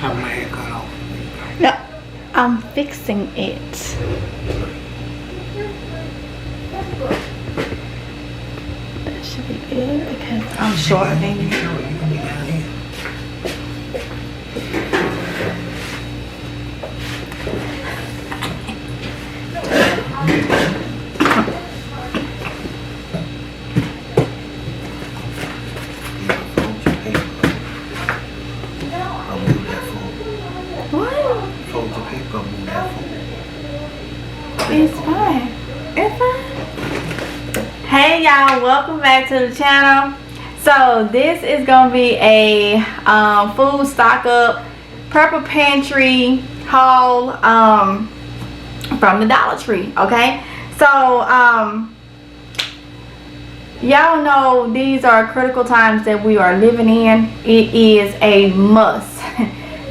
Have my hair cut off. No, I'm fixing it. That should be good because I'm shortening. You can be down here. It's fine. It's fine. Hey y'all, welcome back to the channel. So this is gonna be a food stock up purple pantry haul from the Dollar Tree. Okay, so y'all know these are critical times that we are living in. It is a must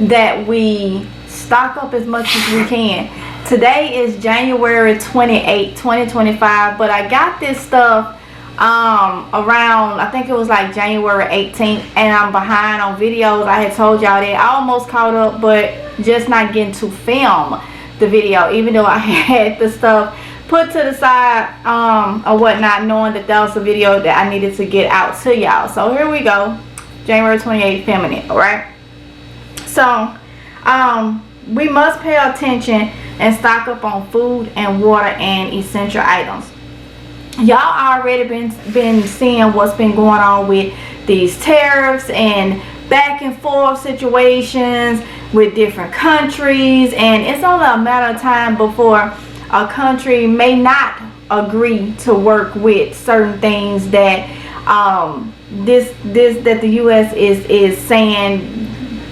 that we stock up as much as we can. Today is January 28, 2025, but I got this stuff around, I think it was like January 18th, and I'm behind on videos. I had told y'all that I almost caught up, but just not getting to film the video, even though I had the stuff put to the side or whatnot, knowing that that was a video that I needed to get out to y'all. So here we go, January 28th, filming it. All right, so we must pay attention and stock up on food and water and essential items. Y'all already been seeing what's been going on with these tariffs and back and forth situations with different countries, and it's only a matter of time before a country may not agree to work with certain things that that the US is saying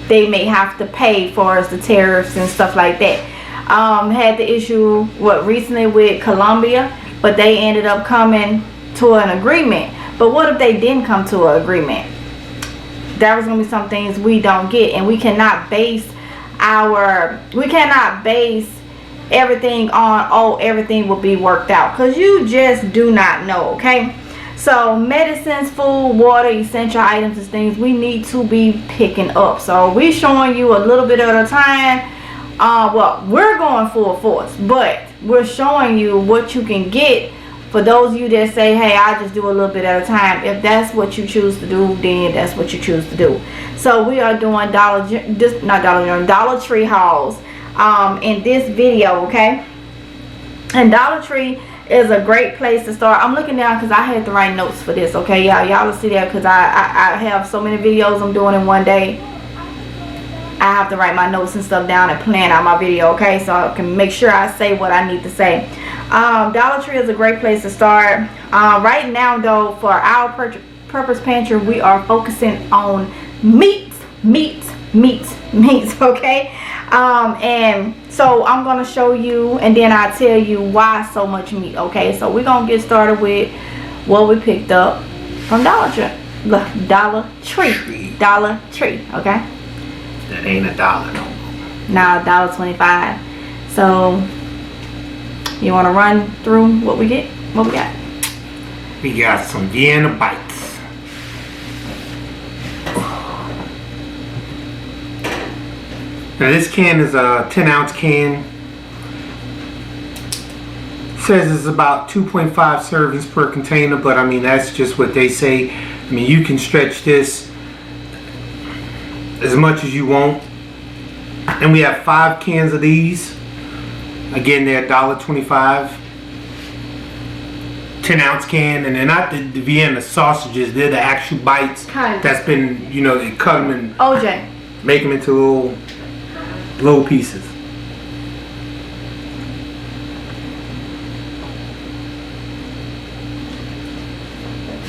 they may have to pay for as the tariffs and stuff like that. Had the issue recently with Colombia, but they ended up coming to an agreement. But what if they didn't come to an agreement? That was gonna be some things we don't get, and we cannot base everything on everything will be worked out, because you just do not know. Okay, so medicines, food, water, essential items is things we need to be picking up. So we're showing you a little bit at a time. Well, we're going full force, but we're showing you what you can get. For those of you that say, hey, I just do a little bit at a time, if that's what you choose to do, then that's what you choose to do. So we are doing Dollar Tree hauls in this video. Okay, and Dollar Tree is a great place to start. I'm looking down because I had to write notes for this. Okay, y'all will see that because I have so many videos I'm doing in one day. I have to write my notes and stuff down and plan out my video, okay, so I can make sure I say what I need to say. Dollar Tree is a great place to start. Right now though, for our purpose pantry, we are focusing on meats, okay. And so I'm gonna show you, and then I'll tell you why so much meat. Okay, so we're gonna get started with what we picked up from Dollar Tree. Okay, that ain't $1 no more. now $1.25. So you want to run through what we got? We got some Vienna bites. Now this can is a 10-ounce can. Says it's about 2.5 servings per container, but I mean that's just what they say. I mean you can stretch this as much as you want. And we have 5 cans of these. Again, they're $1.25. 10-ounce can, and they're not the Vienna sausages. They're the actual bites that's been, you know, they cut them and make them into little pieces.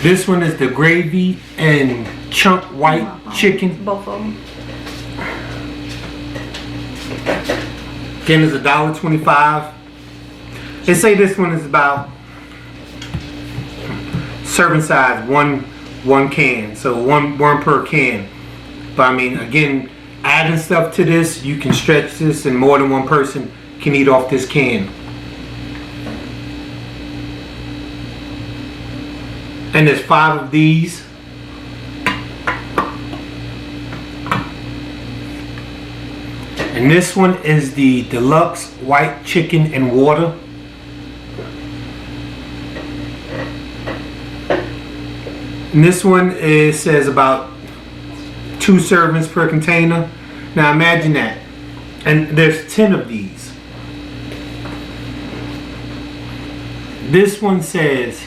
This one is the gravy and chunk white chicken. Both of them. Again, it's $1.25. They say this one is about serving size one can, so one per can. But I mean, again, adding stuff to this, you can stretch this, and more than one person can eat off this can. And there's 5 of these. And this one is the deluxe white chicken and water. And this one says about 2 servings per container. Now imagine that. And there's 10 of these. This one says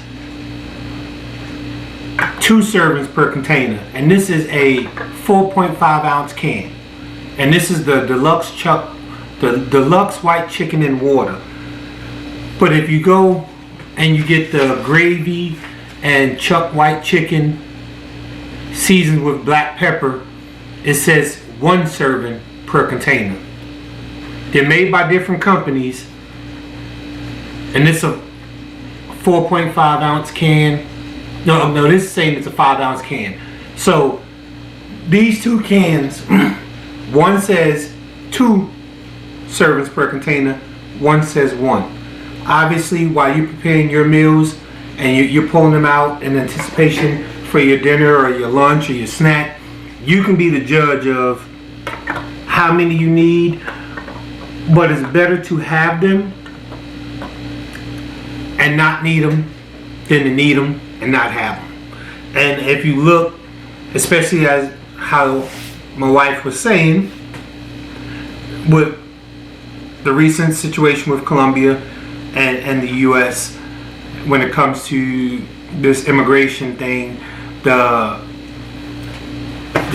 2 servings per container. And this is a 4.5 ounce can. And this is the deluxe white chicken and water. But if you go and you get the gravy and chuck white chicken seasoned with black pepper, it says 1 serving per container. They're made by different companies, and this is a 4.5 ounce can. No, this is saying it's a 5 ounce can. So these 2 cans, one says 2 servings per container, one says 1. Obviously, while you're preparing your meals and you're pulling them out in anticipation for your dinner or your lunch or your snack, you can be the judge of how many you need. But it's better to have them and not need them than to need them and not have them. And if you look, especially as how my wife was saying, with the recent situation with Colombia and the U.S. when it comes to this immigration thing, the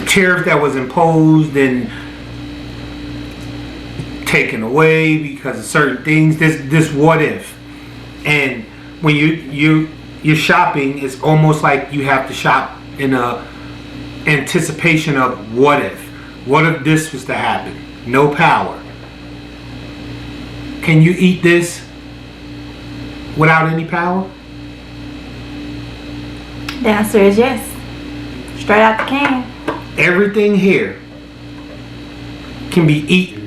tariff that was imposed and taken away because of certain things, this what if. And when you're shopping, it's almost like you have to shop in a anticipation of what if this was to happen. No power. Can you eat this without any power? The answer is yes. Straight out the can. Everything here can be eaten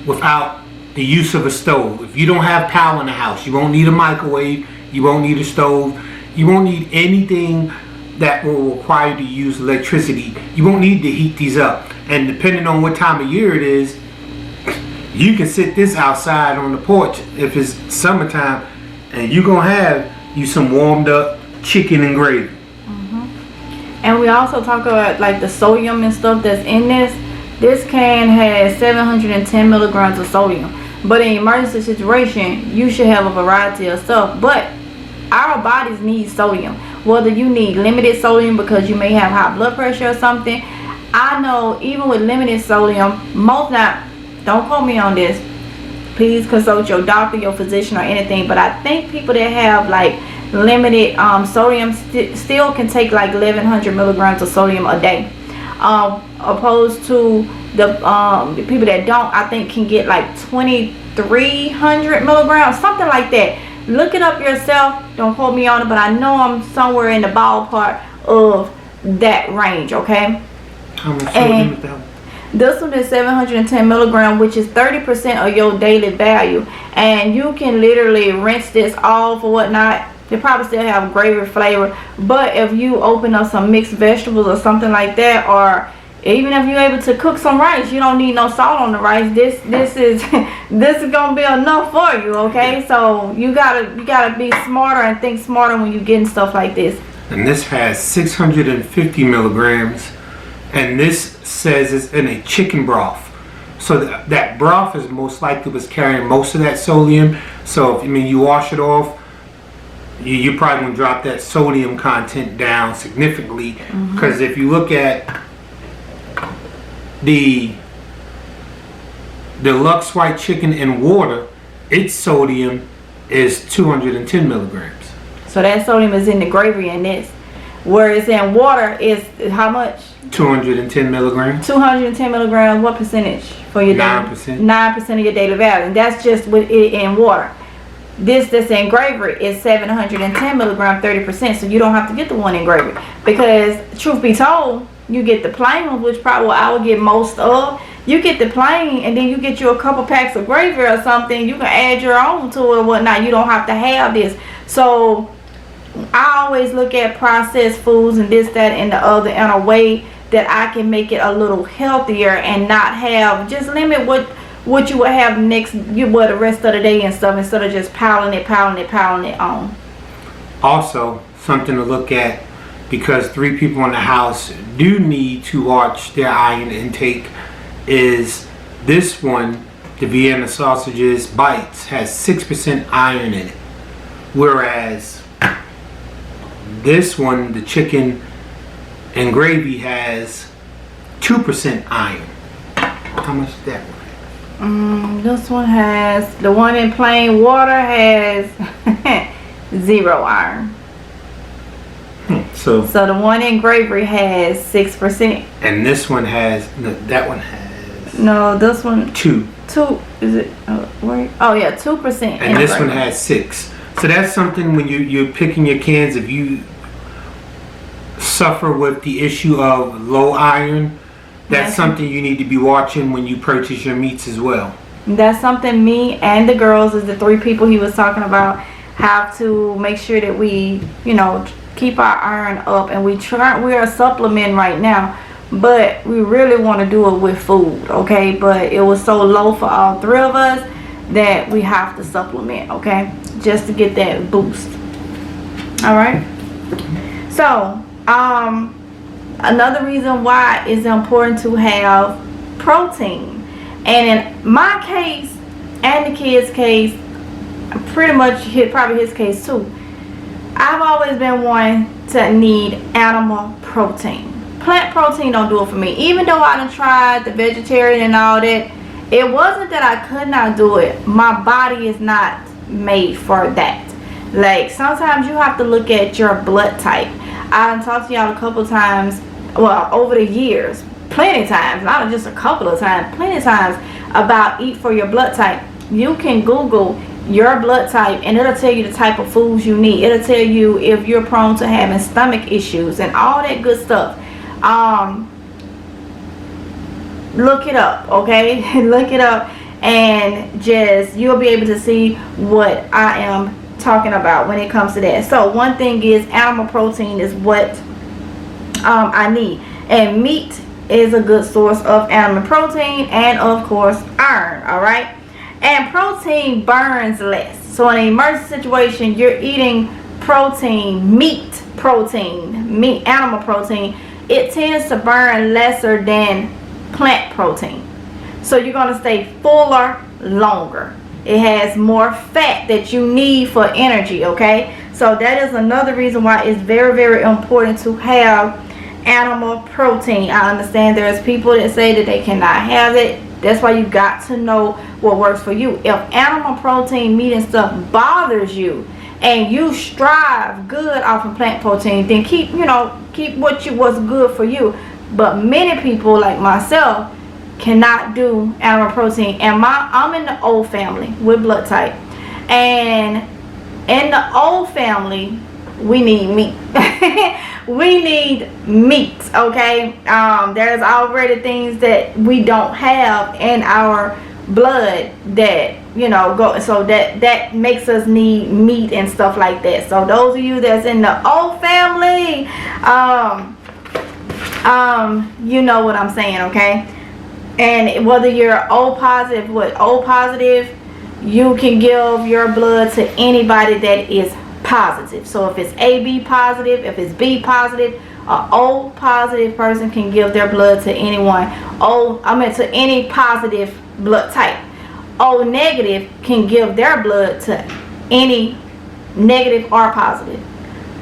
without the use of a stove. If you don't have power in the house, you won't need a microwave, you won't need a stove, you won't need anything that will require you to use electricity. You won't need to heat these up. And depending on what time of year it is, you can sit this outside on the porch if it's summertime, and you're gonna have you some warmed up chicken and gravy. And we also talk about like the sodium and stuff that's in this. This can has 710 milligrams of sodium. But in emergency situation, you should have a variety of stuff. But our bodies need sodium. Whether you need limited sodium because you may have high blood pressure or something. I know even with limited sodium, don't quote me on this. Please consult your doctor, your physician, or anything. But I think people that have like limited sodium still can take like 1100 milligrams of sodium a day. Opposed to the people that don't, I think can get like 2300 milligrams, something like that. Look it up yourself. Don't quote me on it, but I know I'm somewhere in the ballpark of that range. Okay. How much sodium is that? This one is 710 milligrams, which is 30% of your daily value, and you can literally rinse this off or whatnot. They probably still have gravy flavor, but if you open up some mixed vegetables or something like that, or even if you're able to cook some rice, you don't need no salt on the rice. This is this is gonna be enough for you. Okay, so you gotta be smarter and think smarter when you're getting stuff like this. And this has 650 milligrams, and this says it's in a chicken broth. So that broth is most likely was carrying most of that sodium. So if you wash it off, you're probably going to drop that sodium content down significantly. Because if you look at the deluxe white chicken and water, its sodium is 210 milligrams. So that sodium is in the gravy in this. Whereas in water is how much? 210 milligrams. 210 milligrams. What percentage for your 9%? 9% of your daily value. And that's just with it in water. This that's in gravy is 710 milligrams, 30%. So you don't have to get the one in gravy, because truth be told, you get the plain one, which probably I would get most of. You get the plain, and then you get you a couple packs of gravy or something. You can add your own to it or whatnot. You don't have to have this. So I always look at processed foods and this, that, and the other in a way that I can make it a little healthier and not have, just limit what you would have the rest of the day and stuff, instead of just piling it on. Also, something to look at, because 3 people in the house do need to watch their iron intake, is this one, the Vienna sausages bites, has 6% iron in it, whereas this one, the chicken and gravy, has 2% iron. How much is that one? This one has, the one in plain water has 0 iron. So the one in gravy has 6%. And this one has, no, that one has. No, this one 2. Is it? Oh yeah, 2%. And this one has 6. So that's something when you're picking your cans. If you suffer with the issue of low iron, that's something you need to be watching when you purchase your meats as well. That's something me and the girls, is the 3 people he was talking about, have to make sure that we, keep our iron up. And we are supplementing right now, but we really want to do it with food, okay? But it was so low for all 3 of us that we have to supplement, okay, just to get that boost. All right. So another reason why it's important to have protein, and in my case and the kids' case, pretty much probably his case too, I've always been one to need animal protein. Plant protein don't do it for me. Even though I done tried the vegetarian and all that, it wasn't that I could not do it. My body is not made for that. Like, sometimes you have to look at your blood type. I done talked to y'all a couple times, well, over the years, plenty of times, not just a couple of times, plenty of times, about eat for your blood type. You can Google your blood type and it'll tell you the type of foods you need. It'll tell you if you're prone to having stomach issues and all that good stuff. Look it up, okay? Look it up, and just, you'll be able to see what I am talking about when it comes to that. So one thing is, animal protein is what I need, and meat is a good source of animal protein, and of course iron. All right, and protein burns less. So in an emergency situation, you're eating protein, animal protein, it tends to burn lesser than plant protein. So you're going to stay fuller longer. It has more fat that you need for energy, okay? So that is another reason why it's very, very important to have animal protein. I understand there's people that say that they cannot have it. That's why you got to know what works for you. If animal protein, meat and stuff bothers you, and you strive good off of plant protein, then keep what's good for you. But many people like myself cannot do animal protein, and I'm in the O family with blood type, and in the O family we need meat. We need meat, okay? There's already things that we don't have in our blood that go, so that makes us need meat and stuff like that. So those of you that's in the O family, you know what I'm saying, okay? And whether you're O positive, you can give your blood to anybody that is positive. So if it's AB positive, if it's B positive, a O positive person can give their blood to anyone. To any positive blood type. O negative can give their blood to any negative or positive.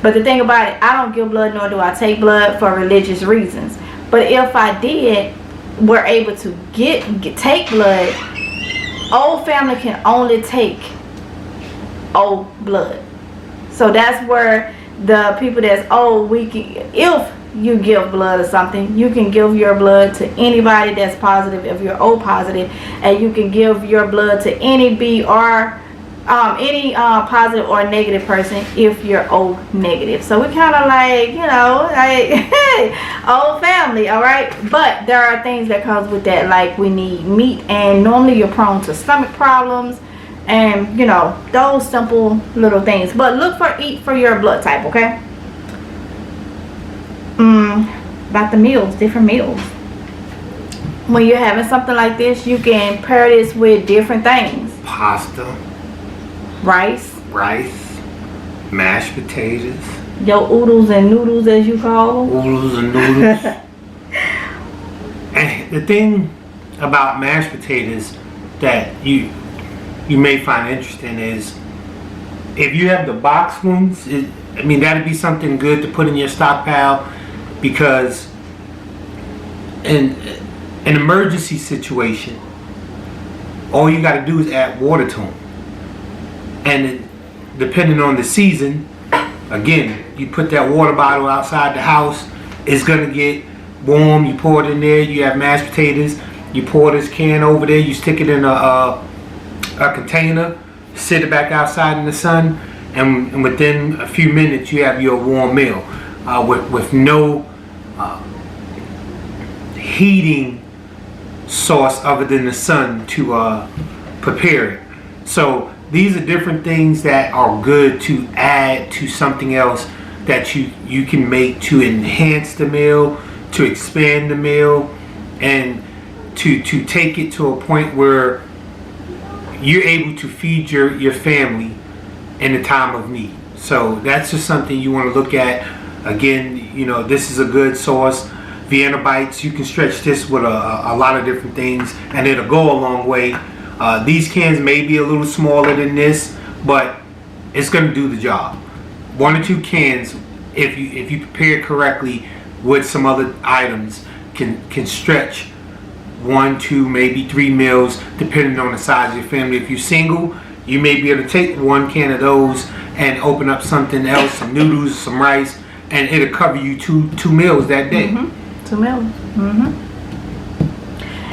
But the thing about it, I don't give blood, nor do I take blood for religious reasons. But if I did, were able to take blood, O family can only take O blood. So that's where the people that's if you give blood or something, you can give your blood to anybody that's positive if you're O positive, and you can give your blood to any B or any positive or negative person if you're O negative. So we kind of like, O family, all right? But there are things that comes with that, like we need meat, and normally you're prone to stomach problems, and those simple little things. But eat for your blood type, okay? about the meals, different meals. When you're having something like this, you can pair this with different things. Pasta, Rice, mashed potatoes, your oodles and noodles, as you call them. oodles and noodles. And the thing about mashed potatoes that you may find interesting is if you have the box ones, that'd be something good to put in your stockpile, because in an emergency situation, all you got to do is add water to them. And depending on the season, again, you put that water bottle outside the house, it's going to get warm, you pour it in there, you have mashed potatoes, you pour this can over there, you stick it in a container, sit it back outside in the sun, and within a few minutes you have your warm meal with no heating source other than the sun to prepare it. So these are different things that are good to add to something else that you can make to enhance the meal, to expand the meal, and to take it to a point where you're able to feed your family in a time of need. So that's just something you want to look at. Again, this is a good source. Vienna bites, you can stretch this with a lot of different things, and it'll go a long way. These cans may be a little smaller than this, but it's going to do the job. 1 or 2 cans, if you prepare it correctly with some other items, can stretch 1, 2, maybe 3 meals, depending on the size of your family. If you're single, you may be able to take 1 can of those and open up something else, some noodles, some rice, and it'll cover you two meals that day. 2 meals.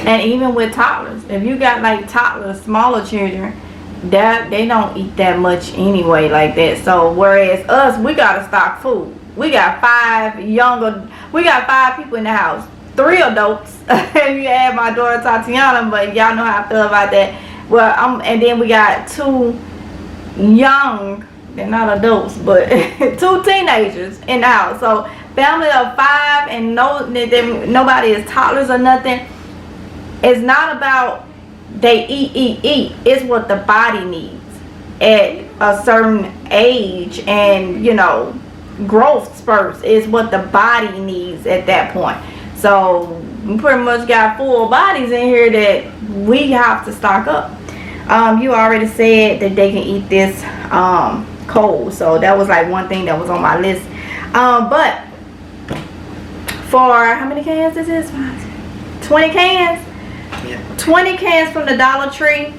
And even with toddlers, if you got like toddlers, smaller children, they don't eat that much anyway like that. So whereas us, we gotta stock food. We got 5 people in the house, 3 adults. You add my daughter Tatiana, but y'all know how I feel about that. Well, and then we got 2 young, they're not adults, but 2 teenagers in the house. So family of 5, and nobody is toddlers or nothing. It's not about they eat. It's what the body needs at a certain age, and growth spurts is what the body needs at that point. So we pretty much got full bodies in here that we have to stock up. You already said that they can eat this cold, so that was like one thing that was on my list. But for how many cans is this? 20 cans. Yeah. 20 cans from the Dollar Tree,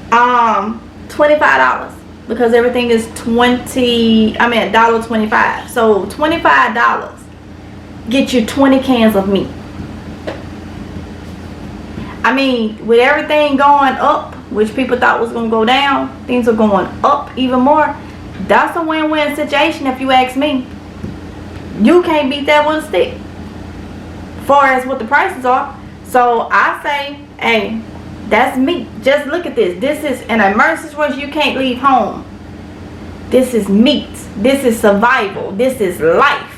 $25, because everything is $1.25. So $25 get you 20 cans of meat. With everything going up, which people thought was going to go down, things are going up even more. That's a win-win situation if you ask me. You can't beat that with a stick, far as what the prices are. So I say, hey, that's meat. Just look at this. This is an emergency situation. You can't leave home. This is meat. This is survival. This is life.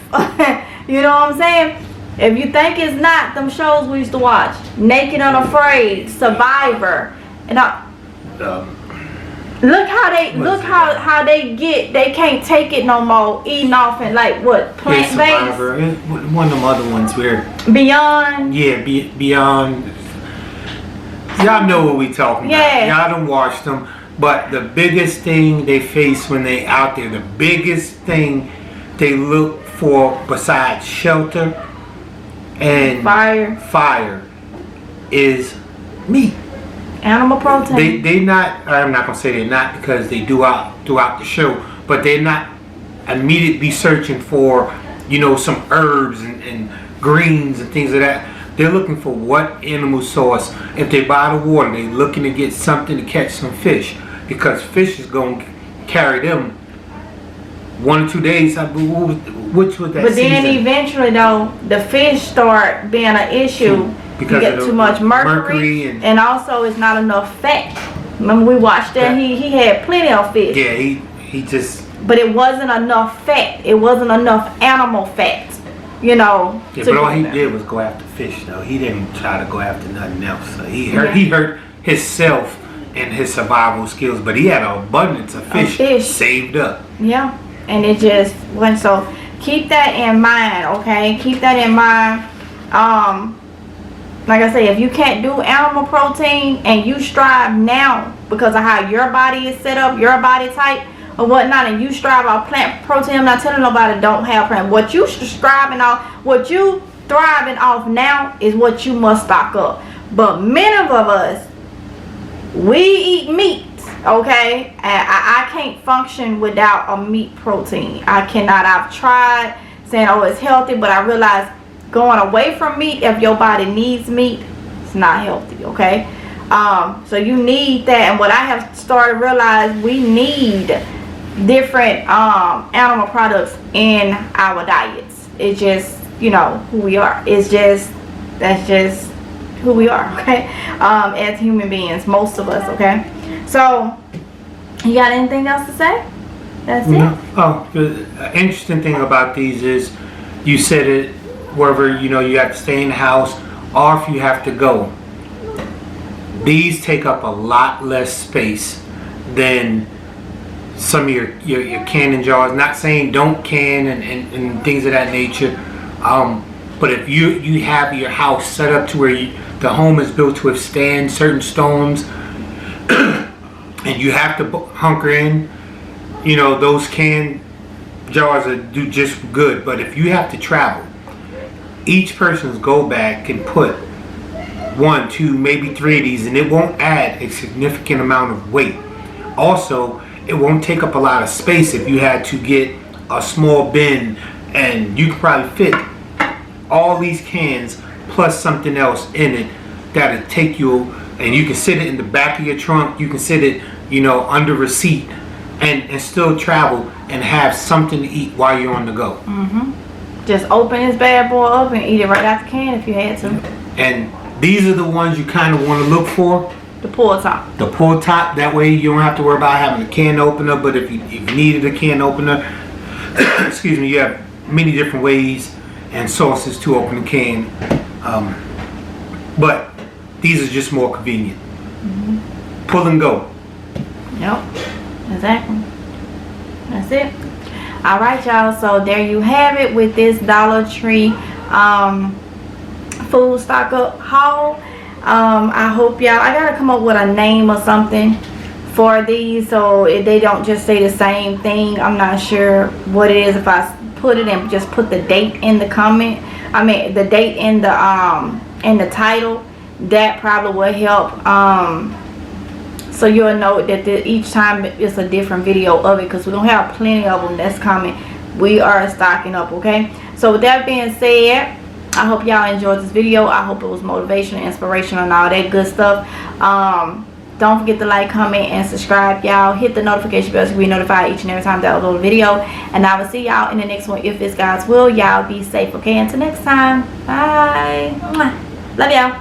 You know what I'm saying? If you think it's not, them shows we used to watch, Naked Unafraid, Survivor, and look how they can't take it no more, eating off and like what, plant-based? One of them other ones where Beyond. Yeah, Beyond. Y'all know what we talking about. Y'all don't watch them, but the biggest thing they face when they out there, the biggest thing they look for besides shelter and fire is meat. Animal protein. They not. I'm not gonna say they're not, because they do throughout the show, but they're not immediately searching for some herbs and greens and things like that. They're looking for what animal source. If they buy the water, they're looking to get something to catch some fish, because fish is going to carry them 1 or 2 days. Which was that? But then eventually, though, the fish start being an issue because you get too much mercury and also it's not enough fat. Remember we watched that? He had plenty of fish. Yeah, he just. But it wasn't enough fat. It wasn't enough animal fat. you know. Yeah, but all he did was go after fish, though. He didn't try to go after nothing else. So he hurt himself and his survival skills, but he had an abundance of fish saved up. Yeah, and it just went. So keep that in mind, okay? Keep that in mind. Like I say, if you can't do animal protein and you strive now because of how your body is set up, your body type or whatnot, and you strive off plant protein, I'm not telling nobody don't have plant. What you striving off, what you thriving off now is what you must stock up. But many of us, we eat meat, okay? And I can't function without a meat protein. I cannot. I've tried saying, oh, it's healthy, but I realized going away from meat, if your body needs meat, it's not healthy, okay? So you need that. And what I have started to realize, we need different animal products in our diets. It's just, you know, who we are. It's just, that's just who we are, okay? As human beings, most of us, okay? So you got anything else to say? That's it. Oh, the interesting thing about these is you said it wherever, you know, you have to stay in the house or if you have to go. These take up a lot less space than some of your canning jars. Not saying don't can and things of that nature, but if you have your house set up to where the home is built to withstand certain storms and you have to hunker in, you know, those can jars do just good. But if you have to travel, each person's go bag can put 1, 2, maybe 3 of these, and it won't add a significant amount of weight. Also, it won't take up a lot of space if you had to get a small bin, and you could probably fit all these cans plus something else in it that'll take you, and you can sit it in the back of your trunk, you can sit it, you know, under a seat and still travel and have something to eat while you're on the go. Just open this bad boy up and eat it right out the can if you had to. And these are the ones you kind of want to look for. The pull top. The pull top. That way you don't have to worry about having a can opener. But if you needed a can opener, excuse me, you have many different ways and sources to open a can. But these are just more convenient. Pull and go. Yep. Exactly. That's it. All right, y'all. So there you have it with this Dollar Tree food stock up haul. I hope y'all, I gotta come up with a name or something for these so they don't just say the same thing. I'm not sure what it is. If I put it and just put the date in the comment, I mean the date in the title, that probably will help. So you'll know that each time it's a different video of it, because we're gonna have plenty of them that's coming. We are stocking up, okay? So with that being said, I hope y'all enjoyed this video. I hope it was motivational, inspirational, and all that good stuff. Don't forget to like, comment, and subscribe, y'all. Hit the notification bell so we notify each and every time that I upload a video. And I will see y'all in the next one if it's God's will. Y'all be safe, okay? Until next time, bye. Mwah. Love y'all.